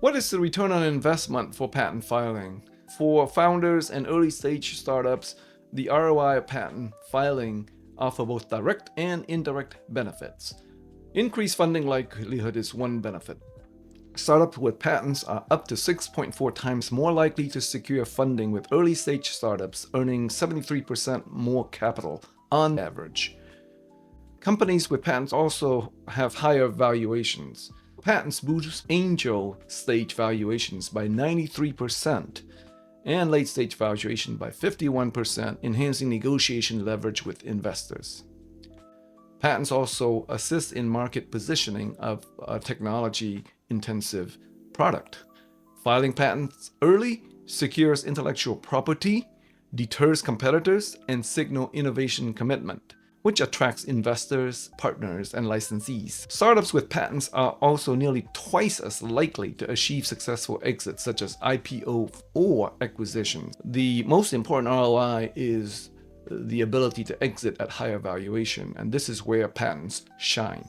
What is the return on investment for patent filing? For founders and early stage startups, the ROI of patent filing offer both direct and indirect benefits. Increased funding likelihood is one benefit. Startups with patents are up to 6.4 times more likely to secure funding, with early stage startups earning 73% more capital on average. Companies with patents also have higher valuations. Patents boost angel stage valuations by 93% and late stage valuation by 51%, enhancing negotiation leverage with investors. Patents also assist in market positioning of a technology-intensive product. Filing patents early secures intellectual property, deters competitors, and signals innovation commitment, which attracts investors, partners, and licensees. Startups with patents are also nearly twice as likely to achieve successful exits, such as IPO or acquisitions. The most important ROI is the ability to exit at higher valuation, and this is where patents shine.